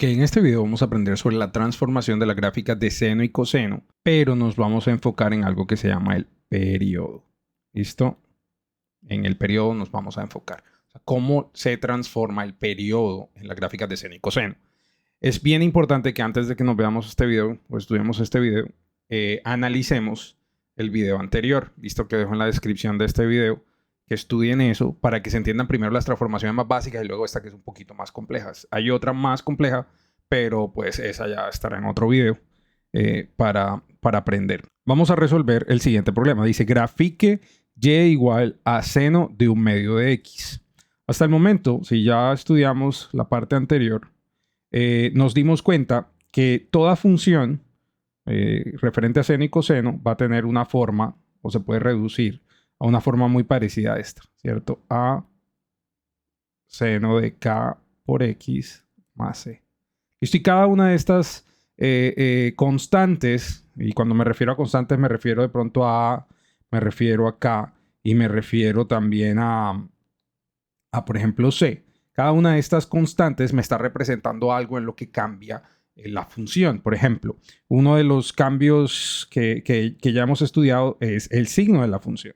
Ok, en este video vamos a aprender sobre la transformación de las gráficas de seno y coseno, pero nos vamos a enfocar en algo que se llama el periodo. ¿Listo? En el periodo nos vamos a enfocar. O sea, cómo se transforma el periodo en las gráficas de seno y coseno. Es bien importante que antes de que nos veamos este video o estudiemos este video, analicemos el video anterior. Listo, que dejo en la descripción de este video, que estudien eso para que se entiendan primero las transformaciones más básicas y luego esta que es un poquito más complejas. Hay otra más compleja, pero pues esa ya estará en otro video para aprender. Vamos a resolver el siguiente problema. Dice, grafique y igual a seno de un medio de x. Hasta el momento, si ya estudiamos la parte anterior, nos dimos cuenta que toda función referente a seno y coseno va a tener una forma, o se puede reducir a una forma muy parecida a esta, ¿cierto? A seno de k por x más c. Listo, y cada una de estas constantes, y cuando me refiero a constantes me refiero de pronto a me refiero a k y me refiero también a por ejemplo, c. Cada una de estas constantes me está representando algo en lo que cambia la función. Por ejemplo, uno de los cambios que ya hemos estudiado es el signo de la función.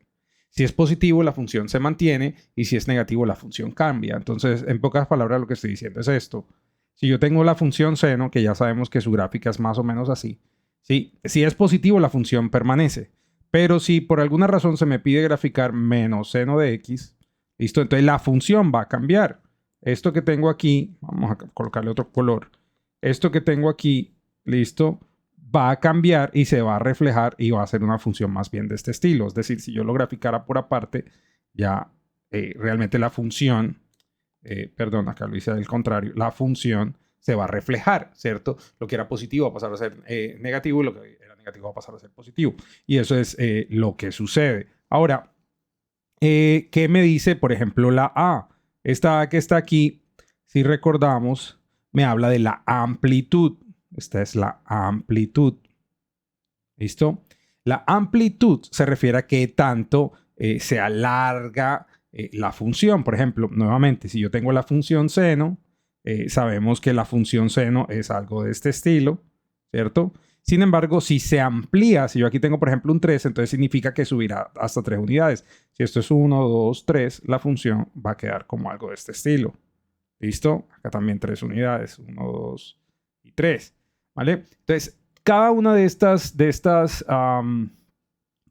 Si es positivo, la función se mantiene, y si es negativo, la función cambia. Entonces, en pocas palabras, lo que estoy diciendo es esto. Si yo tengo la función seno, que ya sabemos que su gráfica es más o menos así, ¿sí? Si es positivo, la función permanece. Pero si por alguna razón se me pide graficar menos seno de x, ¿listo? Entonces la función va a cambiar. Esto que tengo aquí, vamos a colocarle otro color. Esto que tengo aquí, ¿listo? Va a cambiar y se va a reflejar y va a ser una función más bien de este estilo. Es decir, si yo lo graficara por aparte, ya realmente la función, perdón, acá lo hice al contrario, la función se va a reflejar, ¿cierto? Lo que era positivo va a pasar a ser negativo y lo que era negativo va a pasar a ser positivo. Y eso es lo que sucede. Ahora, ¿qué me dice, por ejemplo, la A? Esta A que está aquí, si recordamos, me habla de la amplitud. Esta es la amplitud. ¿Listo? La amplitud se refiere a qué tanto se alarga la función. Por ejemplo, nuevamente, si yo tengo la función seno, sabemos que la función seno es algo de este estilo, ¿cierto? Sin embargo, si se amplía, si yo aquí tengo, por ejemplo, un 3, entonces significa que subirá hasta 3 unidades. Si esto es 1, 2, 3, la función va a quedar como algo de este estilo. ¿Listo? Acá también 3 unidades. 1, 2 y 3. ¿Vale? Entonces, cada una de estas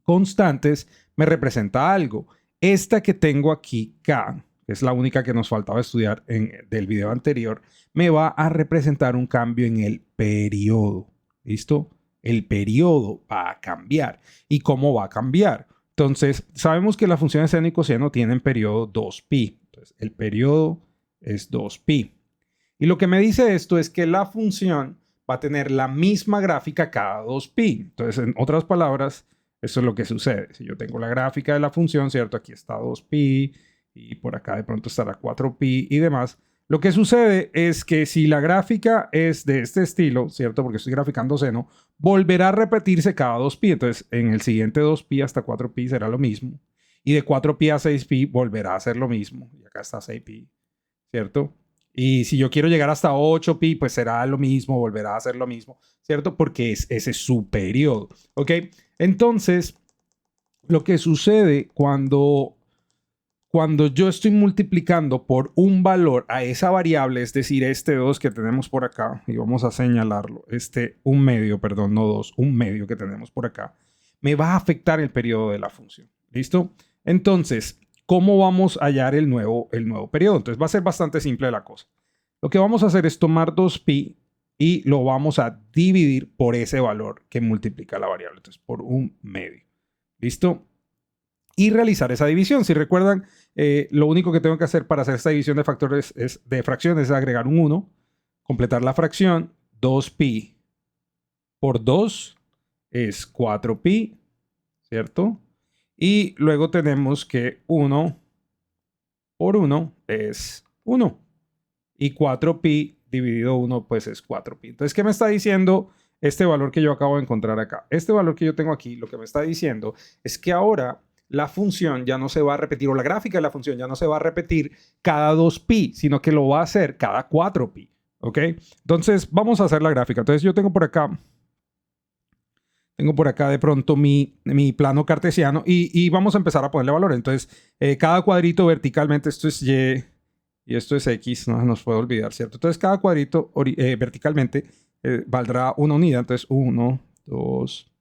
constantes me representa algo. Esta que tengo aquí, K, que es la única que nos faltaba estudiar del video anterior, me va a representar un cambio en el periodo. ¿Listo? El periodo va a cambiar. ¿Y cómo va a cambiar? Entonces, sabemos que las funciones seno y coseno tienen periodo 2pi. Entonces, el periodo es 2pi. Y lo que me dice esto es que la función va a tener la misma gráfica cada 2pi. Entonces, en otras palabras, eso es lo que sucede. Si yo tengo la gráfica de la función, ¿cierto? Aquí está 2pi y por acá de pronto estará 4pi y demás. Lo que sucede es que si la gráfica es de este estilo, ¿cierto? Porque estoy graficando seno, volverá a repetirse cada 2pi. Entonces, en el siguiente 2pi hasta 4pi será lo mismo. Y de 4pi a 6pi volverá a ser lo mismo. Y acá está 6pi, ¿cierto? Y si yo quiero llegar hasta 8pi, pues será lo mismo, volverá a ser lo mismo, ¿cierto? Porque ese es su periodo, ¿ok? Entonces, lo que sucede cuando yo estoy multiplicando por un valor a esa variable, es decir, este 2 que tenemos por acá, y vamos a señalarlo, un medio que tenemos por acá, me va a afectar el periodo de la función. ¿Listo? Entonces, ¿cómo vamos a hallar el nuevo periodo? Entonces va a ser bastante simple la cosa. Lo que vamos a hacer es tomar 2pi y lo vamos a dividir por ese valor que multiplica la variable. Entonces, por un medio. ¿Listo? Y realizar esa división. Si recuerdan, lo único que tengo que hacer para hacer esta división de factores de fracciones es agregar un 1, completar la fracción, 2pi por 2 es 4pi, ¿cierto? Y luego tenemos que 1 por 1 es 1. Y 4pi dividido 1 pues es 4pi. Entonces, ¿qué me está diciendo este valor que yo acabo de encontrar acá? Este valor que yo tengo aquí, lo que me está diciendo es que ahora la función ya no se va a repetir, o la gráfica de la función ya no se va a repetir cada 2pi, sino que lo va a hacer cada 4pi. ¿Ok? Entonces, vamos a hacer la gráfica. Entonces, yo tengo por acá de pronto mi plano cartesiano y vamos a empezar a ponerle valor. Entonces, cada cuadrito verticalmente, esto es Y y esto es X, no se nos puede olvidar, ¿cierto? Entonces, cada cuadrito verticalmente valdrá una unidad. Entonces, 1, 2,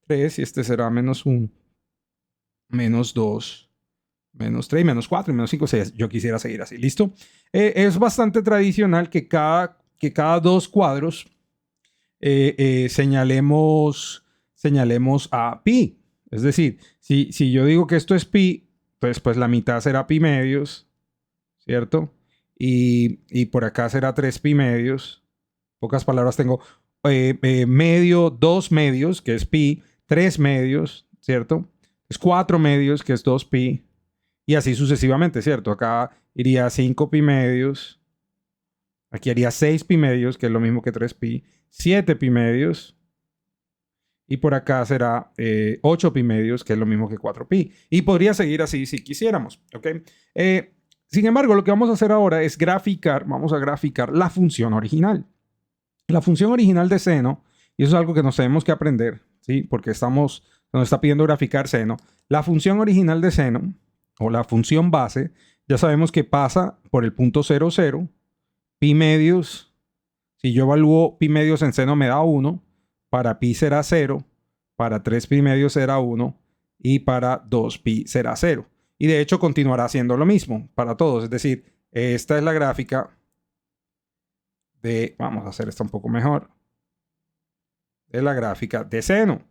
3 y este será menos 1, menos 2, menos 3, menos 4 y menos 5, 6. Yo quisiera seguir así, ¿listo? Es bastante tradicional que cada dos cuadros señalemos a pi. Es decir, si yo digo que esto es pi, pues la mitad será pi medios, ¿cierto? Y por acá será 3 pi medios. Pocas palabras tengo. Medio, 2 medios, que es pi, 3 medios, ¿cierto? Es 4 medios, que es 2 pi. Y así sucesivamente, ¿cierto? Acá iría 5 pi medios. Aquí haría 6 pi medios, que es lo mismo que 3 pi. 7 pi medios. Y por acá será 8 pi medios, que es lo mismo que 4 pi. Y podría seguir así si quisiéramos, ¿ok? Sin embargo, lo que vamos a hacer ahora es vamos a graficar la función original. La función original de seno, y eso es algo que nos tenemos que aprender, ¿sí? Porque nos está pidiendo graficar seno. La función original de seno, o la función base, ya sabemos que pasa por el punto 0, 0. Pi medios, si yo evalúo pi medios en seno me da 1, para pi será 0, para 3 pi medios será 1 y para 2 pi será 0. Y de hecho continuará siendo lo mismo para todos, es decir, esta es la gráfica vamos a hacer esto un poco mejor, de la gráfica de seno,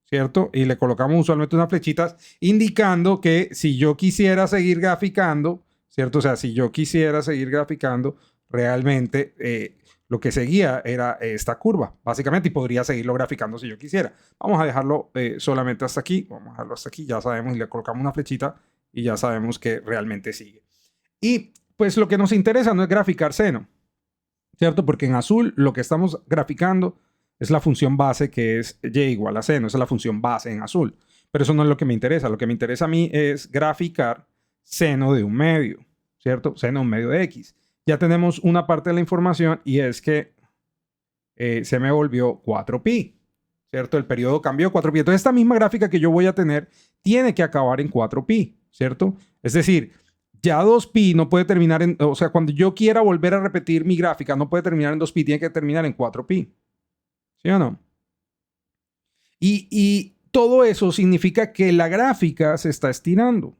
¿cierto? Y le colocamos usualmente unas flechitas indicando que si yo quisiera seguir graficando, ¿cierto? O sea, si yo quisiera seguir graficando, realmente lo que seguía era esta curva, básicamente, y podría seguirlo graficando si yo quisiera. Vamos a dejarlo solamente hasta aquí, vamos a dejarlo hasta aquí, ya sabemos, y le colocamos una flechita y ya sabemos que realmente sigue. Y pues lo que nos interesa no es graficar seno, ¿cierto? Porque en azul lo que estamos graficando es la función base, que es y igual a seno. Esa es la función base en azul. Pero eso no es lo que me interesa. Lo que me interesa a mí es graficar seno de un medio, ¿cierto? Seno de un medio de X. Ya tenemos una parte de la información y es que se me volvió 4pi, ¿cierto? El periodo cambió 4pi. Entonces esta misma gráfica que yo voy a tener tiene que acabar en 4pi, ¿cierto? Es decir, ya 2pi no puede terminar en... O sea, cuando yo quiera volver a repetir mi gráfica, no puede terminar en 2pi, tiene que terminar en 4pi. ¿Sí o no? Y todo eso significa que la gráfica se está estirando.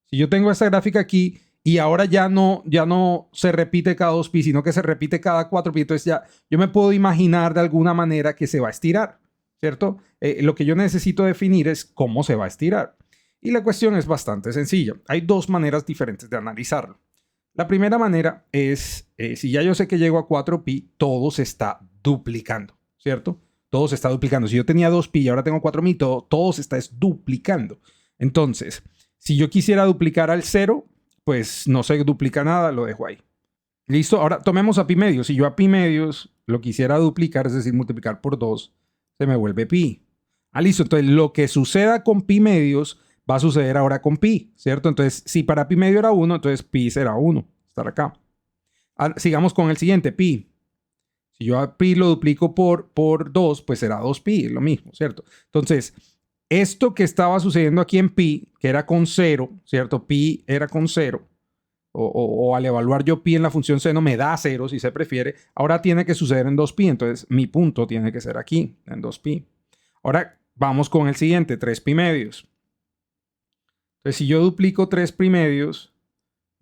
Si yo tengo esta gráfica aquí y ahora ya no se repite cada 2pi, sino que se repite cada 4pi, entonces ya yo me puedo imaginar de alguna manera que se va a estirar, ¿cierto? Lo que yo necesito definir es cómo se va a estirar. Y la cuestión es bastante sencilla. Hay dos maneras diferentes de analizarlo. La primera manera es, si ya yo sé que llego a 4pi, todo se está duplicando, ¿cierto? Todo se está duplicando. Si yo tenía 2pi y ahora tengo 4pi, todo se está duplicando. Entonces, si yo quisiera duplicar al 0, pues no se duplica nada, lo dejo ahí. Listo, ahora tomemos a pi medios. Si yo a pi medios lo quisiera duplicar, es decir, multiplicar por 2, se me vuelve pi. Listo, entonces lo que suceda con pi medios va a suceder ahora con pi, ¿cierto? Entonces, si para pi medio era 1, entonces pi será 1, estar acá. Sigamos con el siguiente, pi. Si yo a pi lo duplico por 2, pues será 2pi, es lo mismo, ¿cierto? Entonces, esto que estaba sucediendo aquí en pi, que era con 0, ¿cierto? Pi era con 0, o al evaluar yo pi en la función seno me da 0, si se prefiere, ahora tiene que suceder en 2pi, entonces mi punto tiene que ser aquí, en 2pi. Ahora vamos con el siguiente, 3pi medios. Entonces, si yo duplico 3pi medios,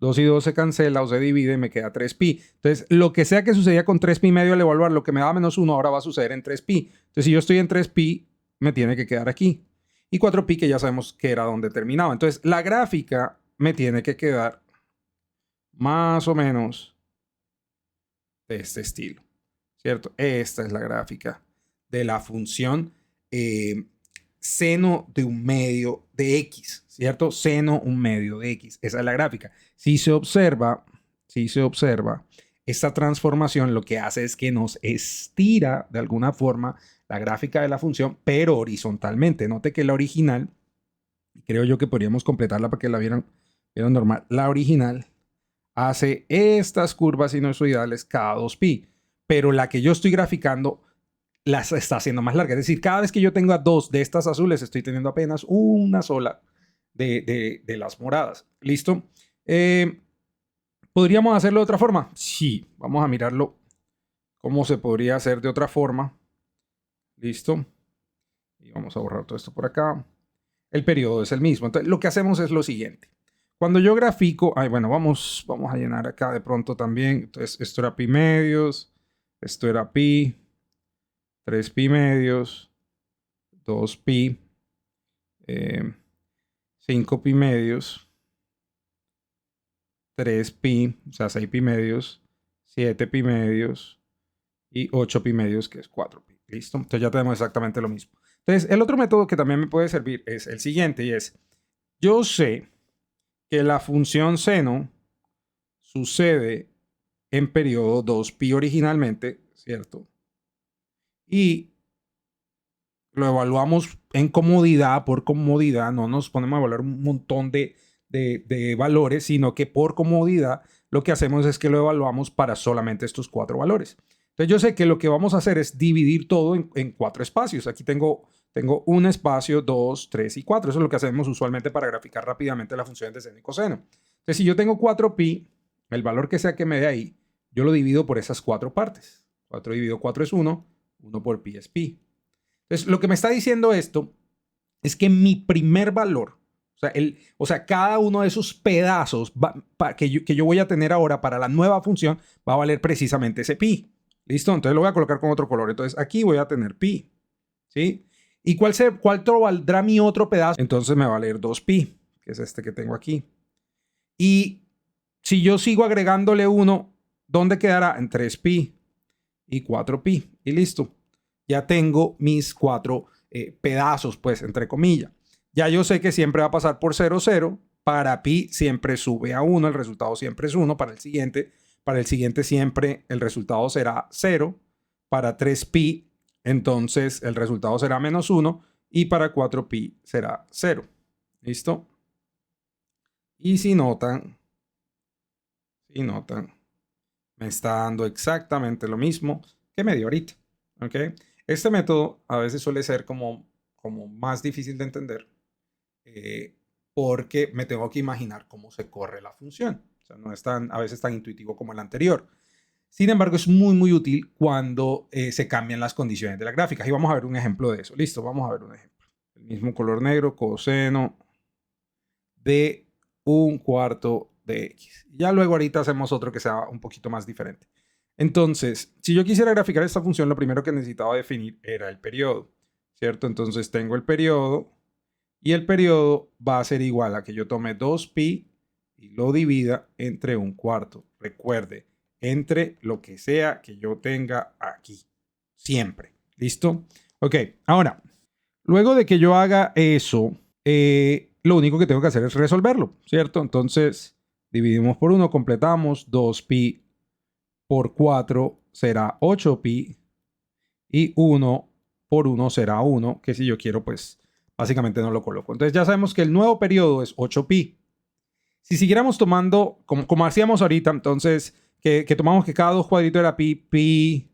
2 y 2 se cancela o se divide, me queda 3pi. Entonces, lo que sea que sucedía con 3pi medio al evaluar, lo que me daba menos 1 ahora va a suceder en 3pi. Entonces, si yo estoy en 3pi, me tiene que quedar aquí. Y 4pi, que ya sabemos que era donde terminaba. Entonces, la gráfica me tiene que quedar más o menos de este estilo, ¿cierto? Esta es la gráfica de la función seno de un medio de X, ¿cierto? Seno un medio de X. Esa es la gráfica. Si se observa, esta transformación lo que hace es que nos estira de alguna forma la gráfica de la función, pero horizontalmente. Note que la original, creo yo que podríamos completarla para que la vieran normal. La original hace estas curvas sinusoidales cada 2pi. Pero la que yo estoy graficando las está haciendo más larga. Es decir, cada vez que yo tenga dos de estas azules, estoy teniendo apenas una sola de las moradas. ¿Listo? ¿Podríamos hacerlo de otra forma? Sí, vamos a mirarlo cómo se podría hacer de otra forma. ¿Listo? Y vamos a borrar todo esto por acá. El periodo es el mismo. Entonces, lo que hacemos es lo siguiente. Cuando yo grafico, bueno, vamos a llenar acá de pronto también. Entonces, esto era pi medios, esto era pi, 3 pi medios, 2 pi, 5 pi medios, 3 pi, o sea, 6 pi medios, 7 pi medios y 8 pi medios, que es 4 pi. ¿Listo? Entonces ya tenemos exactamente lo mismo. Entonces, el otro método que también me puede servir es el siguiente, y es, yo sé que la función seno sucede en periodo 2pi originalmente, ¿cierto? Y lo evaluamos en comodidad, por comodidad, no nos ponemos a evaluar un montón de valores, sino que por comodidad lo que hacemos es que lo evaluamos para solamente estos 4 valores. Entonces yo sé que lo que vamos a hacer es dividir todo en 4 espacios. Aquí tengo un espacio, 2, 3 y 4. Eso es lo que hacemos usualmente para graficar rápidamente las funciones de seno y coseno. Entonces si yo tengo 4pi, el valor que sea que me dé ahí, yo lo divido por esas 4 partes. 4 dividido 4 es 1, 1 por pi es pi. Entonces, lo que me está diciendo esto es que mi primer valor, o sea, cada uno de esos pedazos que yo voy a tener ahora para la nueva función va a valer precisamente ese pi. ¿Listo? Entonces lo voy a colocar con otro color. Entonces aquí voy a tener pi. ¿Sí? ¿Y cuál valdrá mi otro pedazo? Entonces me va a valer 2pi, que es este que tengo aquí. Y si yo sigo agregándole 1, ¿dónde quedará? En 3pi y 4pi. Y listo. Ya tengo mis 4 pedazos, pues, entre comillas. Ya yo sé que siempre va a pasar por 0, 0. Para pi siempre sube a 1, el resultado siempre es 1. Para el siguiente siempre el resultado será 0. Para 3pi, entonces el resultado será menos 1. Y para 4pi será 0. ¿Listo? Y si notan, me está dando exactamente lo mismo que me dio ahorita. ¿Ok? Este método a veces suele ser como más difícil de entender porque me tengo que imaginar cómo se corre la función. O sea, no es a veces tan intuitivo como el anterior. Sin embargo, es muy, muy útil cuando se cambian las condiciones de la gráfica. Y vamos a ver un ejemplo de eso. Listo, vamos a ver un ejemplo. El mismo color negro, coseno de 1/4 de x. Ya luego ahorita hacemos otro que sea un poquito más diferente. Entonces, si yo quisiera graficar esta función, lo primero que necesitaba definir era el periodo, ¿cierto? Entonces tengo el periodo y el periodo va a ser igual a que yo tome 2pi y lo divida entre 1/4. Recuerde, entre lo que sea que yo tenga aquí, siempre. ¿Listo? Ok, ahora, luego de que yo haga eso, lo único que tengo que hacer es resolverlo, ¿cierto? Entonces, dividimos por 1, completamos 2pi por 4 será 8pi y 1 por 1 será 1, que si yo quiero, pues básicamente no lo coloco. Entonces ya sabemos que el nuevo periodo es 8pi. Si siguiéramos tomando, como hacíamos ahorita, entonces que tomamos que cada 2 cuadritos era pi,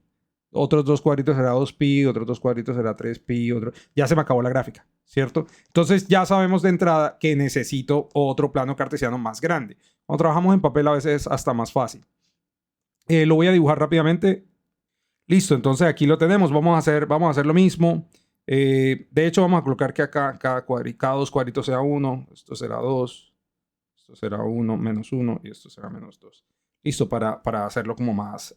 otros 2 cuadritos será 2pi, otros 2 cuadritos será 3pi, ya se me acabó la gráfica, ¿cierto? Entonces ya sabemos de entrada que necesito otro plano cartesiano más grande. Cuando trabajamos en papel a veces es hasta más fácil. Lo voy a dibujar rápidamente. Listo, entonces aquí lo tenemos. Vamos a hacer lo mismo. De hecho, vamos a colocar que acá cada 2 cuadritos sea 1. Esto será 2. Esto será 1, menos 1. Y esto será menos 2. Listo, para hacerlo como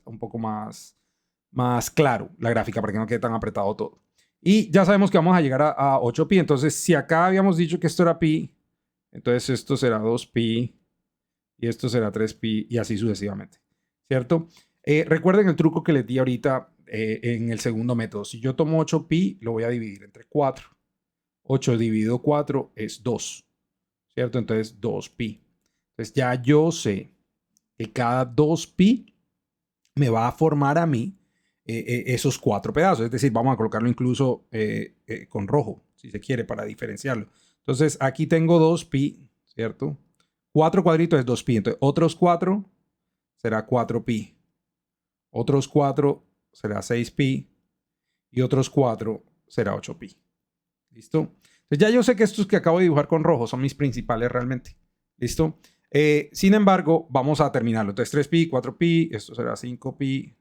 un poco más claro la gráfica, para que no quede tan apretado todo. Y ya sabemos que vamos a llegar a 8pi. Entonces, si acá habíamos dicho que esto era pi, entonces esto será 2pi. Y esto será 3pi y así sucesivamente. ¿Cierto? Recuerden el truco que les di ahorita en el segundo método. Si yo tomo 8pi, lo voy a dividir entre 4. 8 dividido 4 es 2. ¿Cierto? Entonces 2pi. Entonces ya yo sé que cada 2pi me va a formar a mí esos 4 pedazos. Es decir, vamos a colocarlo incluso con rojo, si se quiere, para diferenciarlo. Entonces aquí tengo 2pi, ¿cierto? 4 cuadritos es 2pi. Entonces otros 4 será 4pi. Otros 4 será 6pi. Y otros 4 será 8pi. ¿Listo? Entonces ya yo sé que estos que acabo de dibujar con rojo son mis principales realmente. ¿Listo? Sin embargo, vamos a terminarlo. Entonces 3pi, 4pi, esto será 5pi,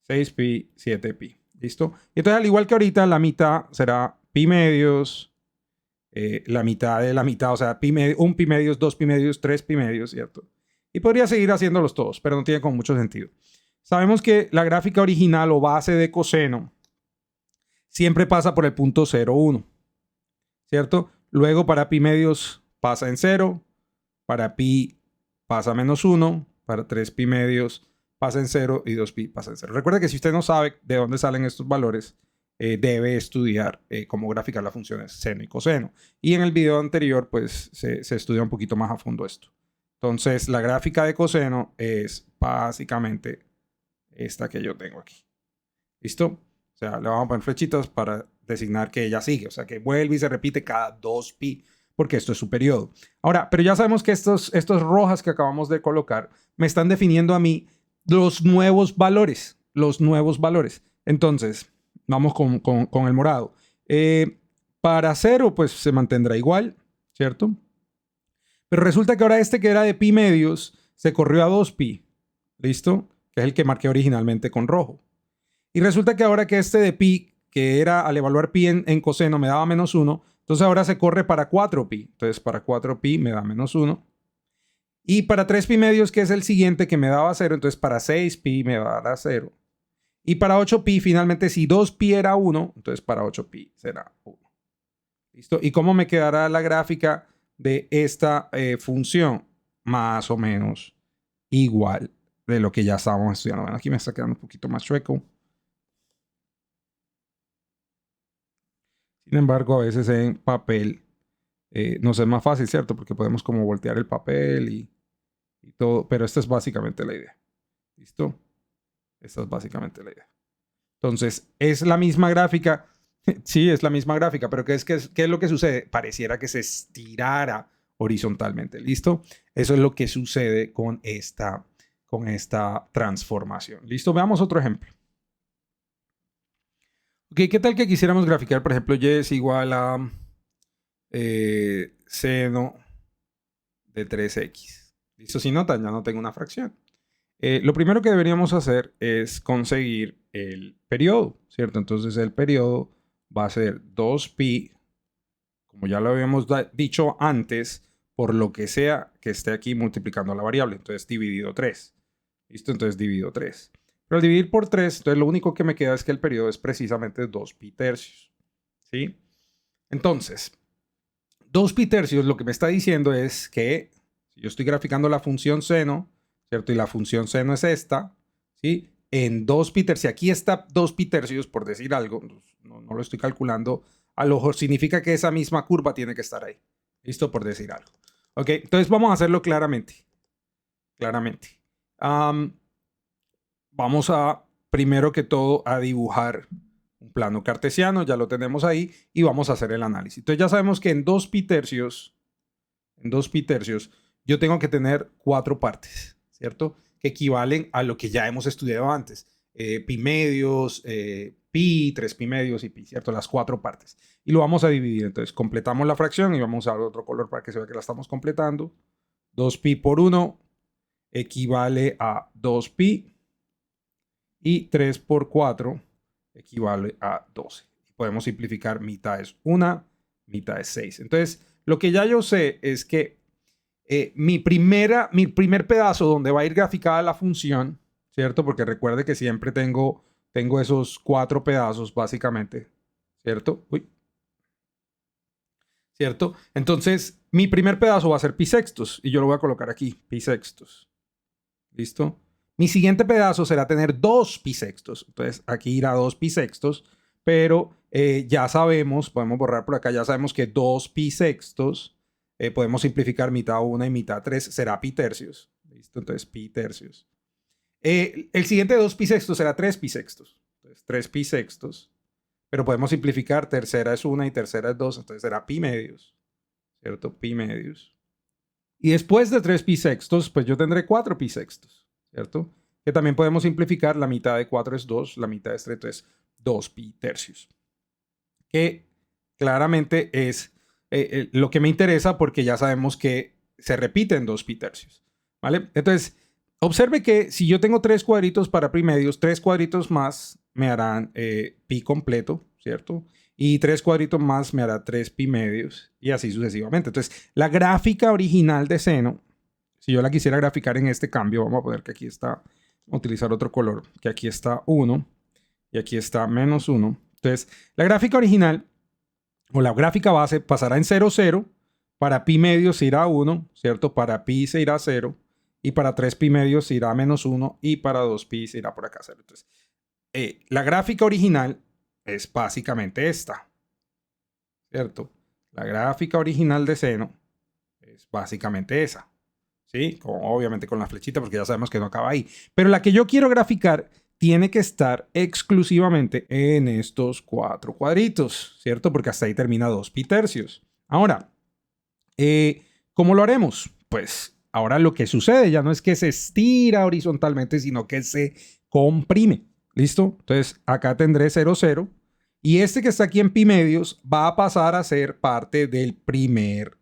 6pi, 7pi. ¿Listo? Y entonces al igual que ahorita, la mitad será pi medios, la mitad de la mitad, o sea, un pi medios, 2pi medios, 3pi medios, ¿cierto? Y podría seguir haciéndolos todos, pero no tiene como mucho sentido. Sabemos que la gráfica original o base de coseno siempre pasa por el punto 0, 1, ¿cierto? Luego para pi medios pasa en 0, para pi pasa menos 1, para 3pi medios pasa en 0 y 2pi pasa en 0. Recuerda que si usted no sabe de dónde salen estos valores, debe estudiar cómo graficar las funciones seno y coseno. Y en el video anterior, pues, se estudia un poquito más a fondo esto. Entonces, la gráfica de coseno es básicamente esta que yo tengo aquí. ¿Listo? O sea, le vamos a poner flechitas para designar que ella sigue. O sea, que vuelve y se repite cada 2pi, porque esto es su periodo. Ahora, pero ya sabemos que estos rojas que acabamos de colocar me están definiendo a mí los nuevos valores. Los nuevos valores. Entonces, vamos con el morado. Para 0, pues se mantendrá igual, ¿cierto? Pero resulta que ahora este que era de pi medios se corrió a 2pi. ¿Listo? Que es el que marqué originalmente con rojo. Y resulta que ahora que este de pi, que era al evaluar pi en coseno, me daba menos 1, entonces ahora se corre para 4pi. Entonces para 4pi me da menos 1. Y para 3pi medios, que es el siguiente que me daba 0, entonces para 6pi me va a dar 0. Y para 8pi, finalmente, si 2pi era 1, entonces para 8pi será 1. ¿Listo? ¿Y cómo me quedará la gráfica de esta función? Más o menos igual de lo que ya estábamos estudiando. Bueno, aquí me está quedando un poquito más chueco. Sin embargo, a veces en papel nos es más fácil, ¿cierto? Porque podemos como voltear el papel y todo. Pero esta es básicamente la idea. ¿Listo? Esta es básicamente la idea. Entonces, es la misma gráfica. Sí, es la misma gráfica, pero ¿qué es lo que sucede? Pareciera que se estirara horizontalmente. ¿Listo? Eso es lo que sucede con esta transformación. ¿Listo? Veamos otro ejemplo. Ok, ¿qué tal que quisiéramos graficar, por ejemplo, y es igual a seno de 3x? ¿Listo? Si notan, ya no tengo una fracción. Lo primero que deberíamos hacer es conseguir el periodo, ¿cierto? Entonces el periodo va a ser 2pi, como ya lo habíamos dicho antes, por lo que sea que esté aquí multiplicando la variable. Entonces dividido 3. ¿Listo? Entonces divido 3. Pero al dividir por 3, entonces lo único que me queda es que el periodo es precisamente 2pi tercios. ¿Sí? Entonces, 2pi tercios lo que me está diciendo es que si yo estoy graficando la función seno, ¿cierto? Y la función seno es esta, ¿sí? En 2pi tercios, si aquí está 2pi tercios, por decir algo, no lo estoy calculando al ojo, significa que esa misma curva tiene que estar ahí. ¿Listo? Por decir algo. Ok, entonces vamos a hacerlo claramente. Claramente. Vamos a, primero que todo, a dibujar un plano cartesiano, ya lo tenemos ahí, y vamos a hacer el análisis. Entonces ya sabemos que en 2pi tercios, yo tengo que tener 4 partes, ¿cierto? Que equivalen a lo que ya hemos estudiado antes. Pi medios, pi, 3pi medios y pi, ¿cierto? Las 4 partes. Y lo vamos a dividir. Entonces completamos la fracción y vamos a usar otro color para que se vea que la estamos completando. 2pi por 1 equivale a 2pi. Y 3 por 4 equivale a 12. Podemos simplificar, mitad es 1, mitad es 6. Entonces, lo que ya yo sé es que mi primer pedazo donde va a ir graficada la función, ¿cierto? Porque recuerde que siempre tengo esos 4 pedazos básicamente, ¿cierto? Uy. ¿Cierto? Entonces, mi primer pedazo va a ser pi sextos y yo lo voy a colocar aquí, pi sextos. ¿Listo? Mi siguiente pedazo será tener 2 pi sextos. Entonces, aquí irá 2 pi sextos, pero ya sabemos, podemos borrar por acá, ya sabemos que 2 pi sextos, podemos simplificar mitad 1 y mitad 3, será pi tercios. ¿Listo? Entonces, pi tercios. El siguiente 2 pi sextos será 3 pi sextos. Entonces, 3 pi sextos. Pero podemos simplificar, tercera es 1 y tercera es 2, entonces será pi medios. ¿Cierto? Pi medios. Y después de 3 pi sextos, pues yo tendré 4 pi sextos. ¿cierto? Que también podemos simplificar, la mitad de 4 es 2, la mitad de este es 2 pi tercios. Que claramente es lo que me interesa porque ya sabemos que se repiten 2 pi tercios, ¿vale? Entonces, observe que si yo tengo 3 cuadritos para pi medios, 3 cuadritos más me harán pi completo, ¿cierto? Y 3 cuadritos más me hará 3 pi medios y así sucesivamente. Entonces, la gráfica original de seno, si yo la quisiera graficar en este cambio, vamos a poner que aquí está, vamos a utilizar otro color, que aquí está 1 y aquí está menos 1. Entonces, la gráfica original o la gráfica base pasará en 0, 0. Para pi medios se irá a 1, ¿cierto? Para pi se irá a 0. Y para 3 pi medios se irá a menos 1. Y para 2 pi se irá por acá a 0. Entonces, la gráfica original es básicamente esta, ¿cierto? La gráfica original de seno es básicamente esa, ¿sí? Obviamente con la flechita porque ya sabemos que no acaba ahí. Pero la que yo quiero graficar tiene que estar exclusivamente en estos 4 cuadritos, ¿cierto? Porque hasta ahí termina 2 pi tercios. Ahora, ¿cómo lo haremos? Pues ahora lo que sucede ya no es que se estira horizontalmente, sino que se comprime. ¿Listo? Entonces acá tendré 0, 0. Y este que está aquí en pi medios va a pasar a ser parte del primer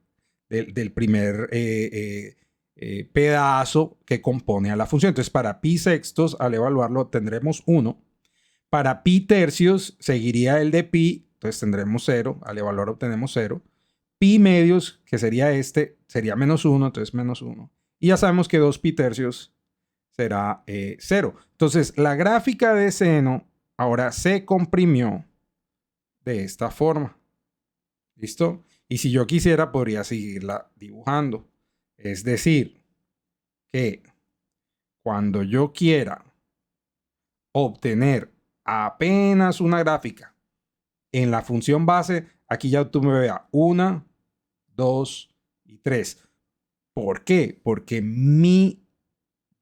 pedazo que compone a la función. Entonces, para pi sextos, al evaluarlo, tendremos 1. Para pi tercios, seguiría el de pi, entonces tendremos 0. Al evaluar obtenemos 0. Pi medios, que sería este, sería menos 1, entonces menos 1. Y ya sabemos que 2 pi tercios será 0. Entonces, la gráfica de seno ahora se comprimió de esta forma. ¿Listo? Y si yo quisiera, podría seguirla dibujando. Es decir, que cuando yo quiera obtener apenas una gráfica en la función base, aquí ya tú me veas 1, 2 y 3. ¿Por qué? Porque mi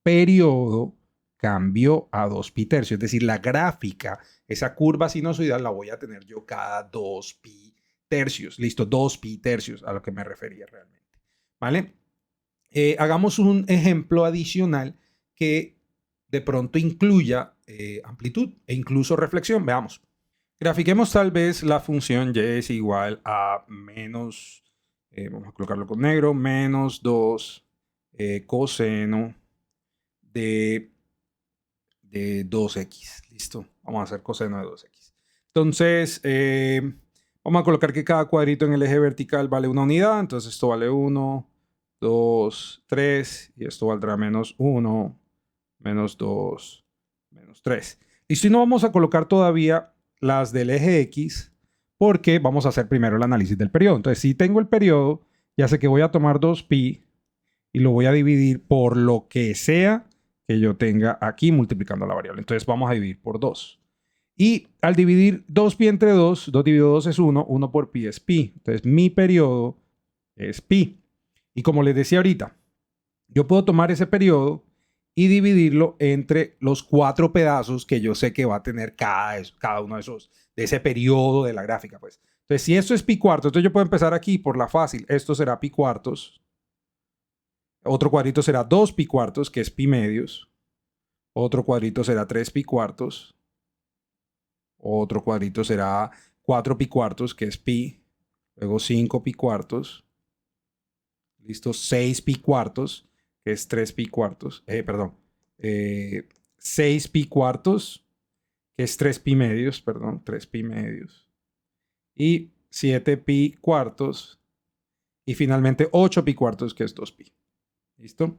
periodo cambió a 2 pi tercios. Es decir, la gráfica, esa curva sinusoidal la voy a tener yo cada 2 pi tercios. Listo, 2 pi tercios a lo que me refería realmente. ¿Vale? Hagamos un ejemplo adicional que de pronto incluya amplitud e incluso reflexión. Veamos. Grafiquemos tal vez la función y es igual a menos, vamos a colocarlo con negro, menos 2 coseno de 2x. Listo. Vamos a hacer coseno de 2x. Entonces, vamos a colocar que cada cuadrito en el eje vertical vale una unidad. Entonces, esto vale 1, 2, 3. Y esto valdrá menos 1, menos 2, menos 3. Listo. Y no vamos a colocar todavía las del eje X porque vamos a hacer primero el análisis del periodo. Entonces, si tengo el periodo, ya sé que voy a tomar 2pi y lo voy a dividir por lo que sea que yo tenga aquí multiplicando la variable. Entonces vamos a dividir por 2. Y al dividir 2pi entre 2, 2 dividido 2 es 1, 1 por pi es pi. Entonces mi periodo es pi. Y como les decía ahorita, yo puedo tomar ese periodo y dividirlo entre los 4 pedazos que yo sé que va a tener cada uno de esos, de ese periodo de la gráfica. Pues. Entonces si esto es pi cuartos, entonces yo puedo empezar aquí por la fácil. Esto será pi cuartos. Otro cuadrito será 2 pi cuartos, que es pi medios. Otro cuadrito será 3 pi cuartos. Otro cuadrito será 4 pi cuartos, que es pi. Luego 5 pi cuartos. Listo, 6 pi cuartos, que es 3 pi cuartos. 6 pi cuartos, que es 3 pi medios, 3 pi medios. Y 7 pi cuartos. Y finalmente 8 pi cuartos, que es 2 pi. ¿Listo?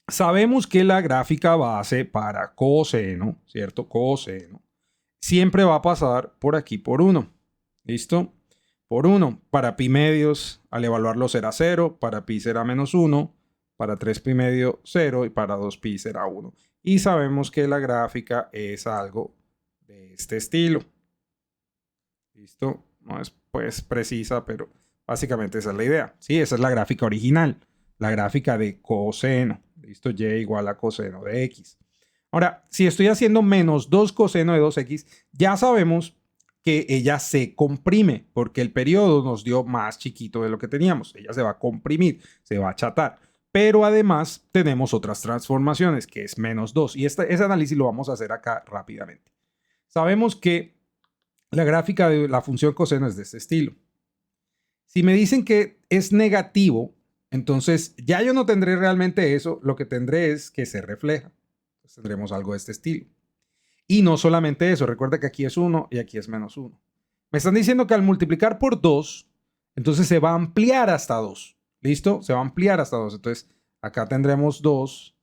Sabemos que la gráfica base para coseno, ¿cierto? Coseno, siempre va a pasar por aquí por 1. ¿Listo? Por 1. Para pi medios, al evaluarlo será 0. Para pi será menos 1. Para 3 pi medio, 0. Y para 2 pi será 1. Y sabemos que la gráfica es algo de este estilo. ¿Listo? No es pues precisa, pero básicamente esa es la idea. Sí, esa es la gráfica original. La gráfica de coseno. ¿Listo? Y igual a coseno de x. Ahora, si estoy haciendo menos 2 coseno de 2x, ya sabemos que ella se comprime, porque el periodo nos dio más chiquito de lo que teníamos. Ella se va a comprimir, se va a achatar. pero además tenemos otras transformaciones, que es -2. Y ese análisis lo vamos a hacer acá rápidamente. Sabemos que la gráfica de la función coseno es de este estilo. Si me dicen que es negativo, entonces ya yo no tendré realmente eso, lo que tendré es que se refleja. Entonces tendremos algo de este estilo. Y no solamente eso, recuerda que aquí es 1 y aquí es -1. Me están diciendo que al multiplicar por 2, entonces se va a ampliar hasta 2. ¿Listo? Se va a ampliar hasta 2. Entonces acá tendremos 2,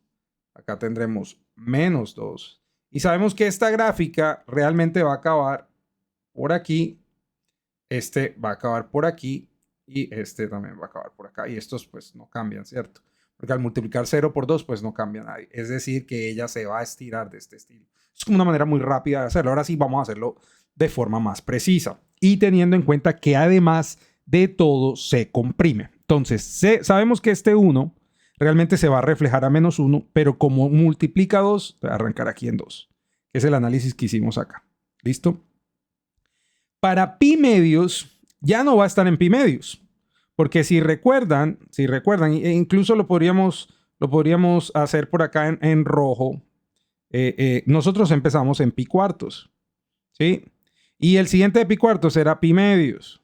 acá tendremos -2. Y sabemos que esta gráfica realmente va a acabar por aquí, este va a acabar por aquí y este también va a acabar por acá. Y estos pues no cambian, ¿cierto? Porque al multiplicar 0 por 2 pues no cambia nadie. Es decir, que ella se va a estirar de este estilo. Es como una manera muy rápida de hacerlo. Ahora sí vamos a hacerlo de forma más precisa. Y teniendo en cuenta que además de todo se comprime. Entonces, sabemos que este 1 realmente se va a reflejar a -1, pero como multiplica 2, voy a arrancar aquí en 2. Es el análisis que hicimos acá. ¿Listo? Para pi medios, ya no va a estar en pi medios. Porque si recuerdan, incluso lo podríamos hacer por acá en rojo. Nosotros empezamos en pi cuartos. ¿Sí? Y el siguiente de pi cuartos era pi medios.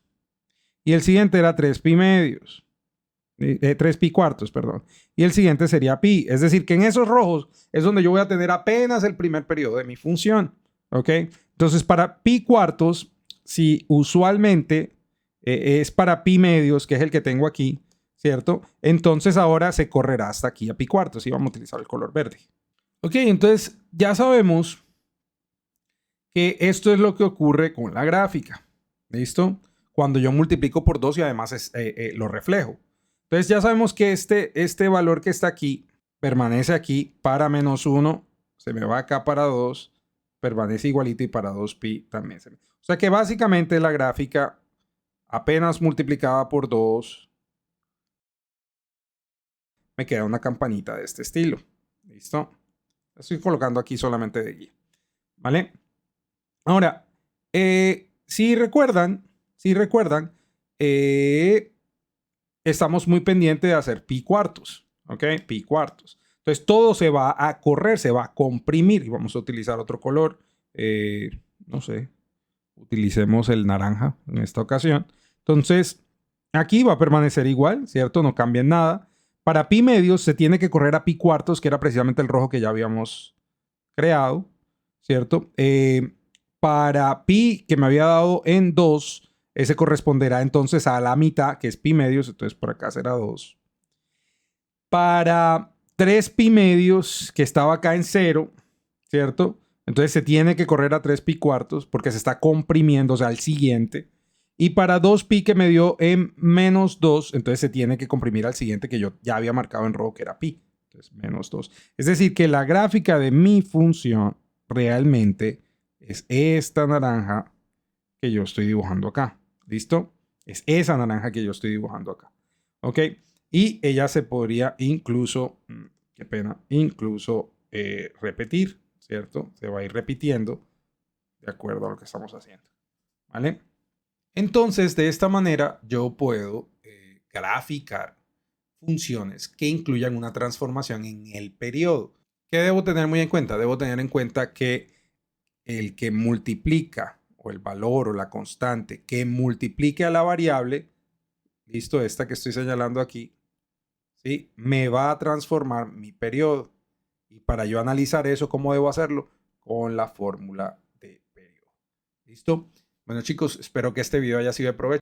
Y el siguiente era 3 pi medios. 3 pi cuartos, perdón. Y el siguiente sería pi. Es decir, que en esos rojos es donde yo voy a tener apenas el primer periodo de mi función. ¿Ok? Entonces, para pi cuartos, si usualmente es para pi medios, que es el que tengo aquí, ¿cierto? Entonces ahora se correrá hasta aquí a pi cuartos y vamos a utilizar el color verde. Ok, entonces ya sabemos que esto es lo que ocurre con la gráfica. ¿Listo? Cuando yo multiplico por 2 y además lo reflejo. Entonces ya sabemos que este valor que está aquí permanece aquí para -1, se me va acá para 2, permanece igualito y para 2pi también se me... O sea que básicamente la gráfica apenas multiplicada por 2 me queda una campanita de este estilo. ¿Listo? Estoy colocando aquí solamente de guía. ¿Vale? Ahora, si recuerdan, estamos muy pendientes de hacer pi cuartos. ¿Ok? Pi cuartos. Entonces todo se va a correr, se va a comprimir. Y vamos a utilizar otro color. No sé. Utilicemos el naranja en esta ocasión. Entonces, aquí va a permanecer igual, ¿cierto? No cambia en nada. Para pi medios se tiene que correr a pi cuartos, que era precisamente el rojo que ya habíamos creado, ¿cierto? Para pi que me había dado en 2, ese corresponderá entonces a la mitad, que es pi medios, entonces por acá será 2. Para 3 pi medios, que estaba acá en 0, ¿cierto? Entonces se tiene que correr a 3 pi cuartos porque se está comprimiendo, o sea, al siguiente. Y para 2 pi que me dio en -2, entonces se tiene que comprimir al siguiente que yo ya había marcado en rojo, que era pi. Entonces, -2. Es decir, que la gráfica de mi función realmente es esta naranja que yo estoy dibujando acá. ¿Listo? Es esa naranja que yo estoy dibujando acá. ¿Ok? Y ella se podría incluso, qué pena, incluso repetir, ¿cierto? Se va a ir repitiendo de acuerdo a lo que estamos haciendo. ¿Vale? Entonces, de esta manera, yo puedo graficar funciones que incluyan una transformación en el periodo. ¿Qué debo tener muy en cuenta? Debo tener en cuenta que el que multiplica, o el valor o la constante que multiplique a la variable, listo, esta que estoy señalando aquí, ¿sí? Me va a transformar mi periodo. Y para yo analizar eso, ¿cómo debo hacerlo? Con la fórmula de periodo. ¿Listo? Bueno, chicos, espero que este video haya sido de provecho.